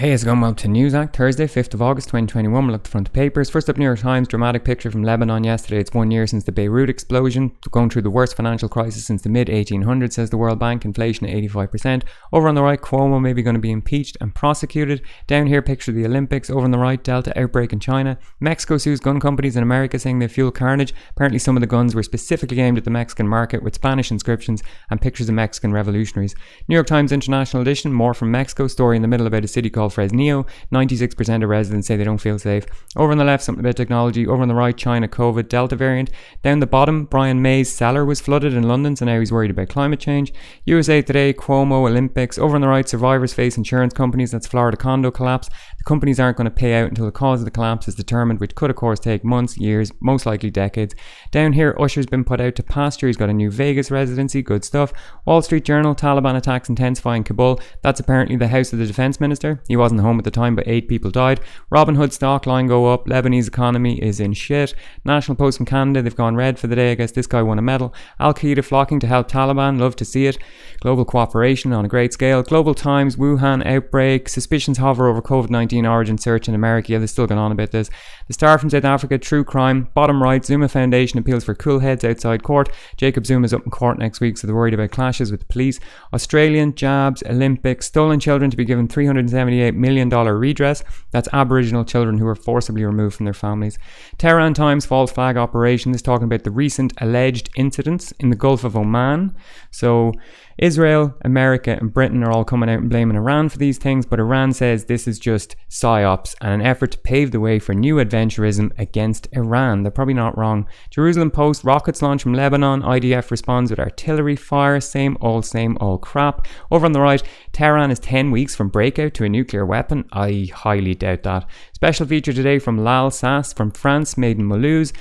Hey, how's it going? Welcome to News Act, Thursday, 5th of August 2021. We'll look at the front of papers. First up, New York Times, dramatic picture from Lebanon yesterday. It's 1 year since the Beirut explosion. Going through the worst financial crisis since the mid-1800s, says the World Bank. Inflation at 85%. Over on the right, Cuomo may be going to be impeached and prosecuted. Down here, picture of the Olympics. Over on the right, Delta outbreak in China. Mexico sues gun companies in America, saying they fuel carnage. Apparently some of the guns were specifically aimed at the Mexican market, with Spanish inscriptions and pictures of Mexican revolutionaries. New York Times International Edition, more from Mexico. Story in the middle about a city called Fresnillo. 96% of residents say they don't feel safe. Over on the left, something about technology. Over on the right, China COVID Delta variant. Down the bottom, Brian May's cellar was flooded in London, so now he's worried about climate change. USA Today, Cuomo, Olympics. Over on the right, survivors face insurance companies. That's Florida condo collapse. The companies aren't going to pay out until the cause of the collapse is determined, which could of course take months, years, most likely decades. Down here, Usher's been put out to pasture. He's got a new Vegas residency. Good stuff. Wall Street Journal, Taliban attacks intensify in Kabul. That's apparently the house of the defense minister. He wasn't home at the time, but 8 people died. Robinhood stock line go up. Lebanese economy is in shit. National Post from Canada, they've gone red for the day. I guess this guy won a medal. Al-Qaeda flocking to help Taliban. Love to see it. Global cooperation on a great scale. Global Times, Wuhan outbreak. Suspicions hover over COVID-19 origin search in America. Yeah, they're still going on about this. The Star from South Africa, true crime. Bottom right, Zuma Foundation appeals for cool heads outside court. Jacob Zuma's up in court next week, so they're worried about clashes with the police. Australian jabs, Olympics. Stolen children to be given $378 million redress. That's Aboriginal children who were forcibly removed from their families. Tehran Times, false flag operation. This is talking about the recent alleged incidents in the Gulf of Oman. So Israel, America and Britain are all coming out and blaming Iran for these things, but Iran says this is just psyops and an effort to pave the way for new adventurism against Iran. They're probably not wrong. Jerusalem Post, rockets launch from Lebanon. IDF responds with artillery fire. Same old crap. Over on the right, Tehran is 10 weeks from breakout to a nuclear weapon. I highly doubt that. Special feature today from Lal Sass from France, made in Mulhouse.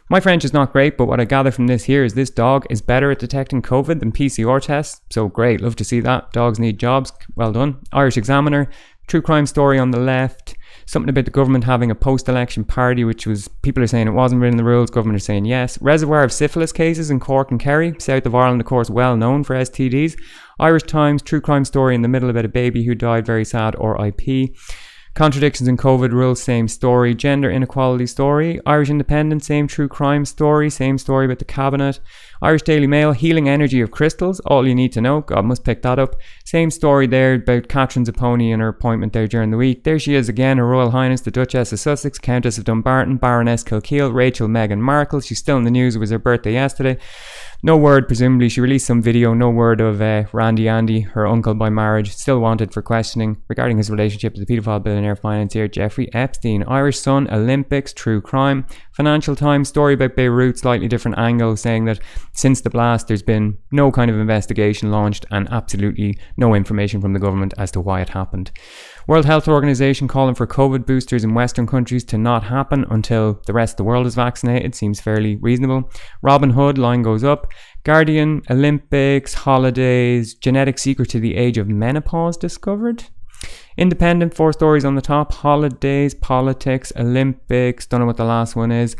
My French is not great, but what I gather from this here is this dog is better at detecting COVID than PCR tests. So great, love to see that. Dogs need jobs. Well done. Irish Examiner, true crime story on the left. Something about the government having a post-election party, which was, people are saying it wasn't written in the rules, government are saying yes. Reservoir of syphilis cases in Cork and Kerry, south of Ireland, of course, well known for STDs. Irish Times, true crime story in the middle about a baby who died, very sad, RIP. Contradictions in COVID rules, same story. Gender inequality story. Irish Independent, same true crime story. Same story about the cabinet. Irish Daily Mail, healing energy of crystals. All you need to know. God must pick that up. Same story there about Catherine Zapponi and her appointment there during the week. There she is again, Her Royal Highness the Duchess of Sussex, Countess of Dumbarton, Baroness Kilkeel, Rachel Meghan Markle. She's still in the news. It was her birthday yesterday. No word, presumably. She released some video. No word of Randy Andy, her uncle by marriage, still wanted for questioning regarding his relationship to the paedophile billionaire financier Jeffrey Epstein. Irish Sun, Olympics, true crime. Financial Times, story about Beirut, slightly different angle, saying that since the blast there's been no kind of investigation launched and absolutely no information from the government as to why it happened. World Health Organization calling for COVID boosters in Western countries to not happen until the rest of the world is vaccinated. Seems fairly reasonable. Robinhood, line goes up. Guardian, Olympics, holidays, genetic secret to the age of menopause discovered. Independent, 4 stories on the top. Holidays, politics, Olympics, don't know what the last one is.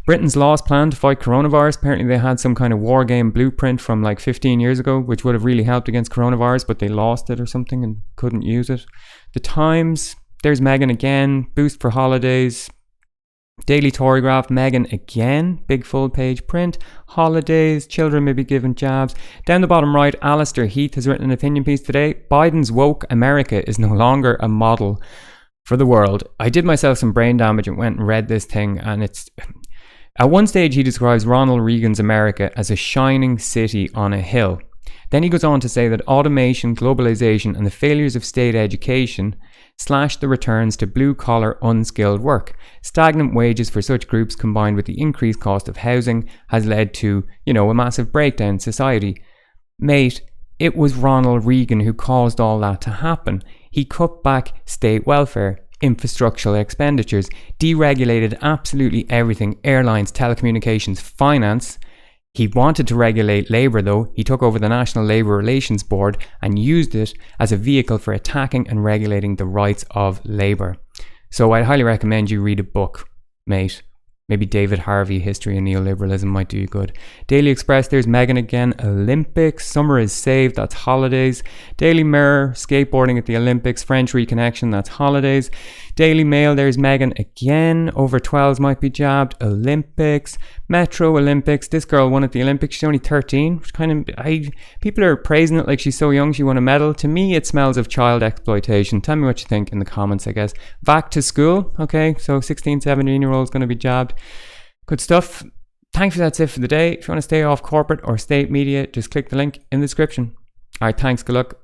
Britain's lost plan to fight coronavirus. Apparently they had some kind of war game blueprint from like 15 years ago, which would have really helped against coronavirus, but they lost it or something and couldn't use it. The Times, there's Meghan again, boost for holidays. Daily Torygraph, Meghan again, big full page print. Holidays, children may be given jabs. Down the bottom right, Alistair Heath has written an opinion piece today. Biden's woke America is no longer a model for the world. I did myself some brain damage and went and read this thing, and it's... At one stage, he describes Ronald Reagan's America as a shining city on a hill. Then he goes on to say that automation, globalization, and the failures of state education slashed the returns to blue-collar, unskilled work. Stagnant wages for such groups combined with the increased cost of housing has led to, a massive breakdown in society. Mate, it was Ronald Reagan who caused all that to happen. He cut back state welfare, infrastructural expenditures, deregulated absolutely everything, airlines, telecommunications, finance. He wanted to regulate labour though. He took over the National Labour Relations Board and used it as a vehicle for attacking and regulating the rights of labour. So I'd highly recommend you read a book, mate. Maybe David Harvey, History and Neoliberalism might do you good. Daily Express, there's Megan again, Olympics, summer is saved, that's holidays. Daily Mirror, skateboarding at the Olympics, French reconnection, that's holidays. Daily Mail, there's Megan again, over 12s might be jabbed, Olympics. Metro, Olympics, this girl won at the Olympics, she's only 13, which people are praising it like she's so young she won a medal. To me, it smells of child exploitation. Tell me what you think in the comments, I guess. Back to school, okay, so 16, 17-year-olds going to be jabbed. Good stuff. Thankfully, that's it for the day. If you want to stay off corporate or state media, just click the link in the description. All right, thanks, good luck.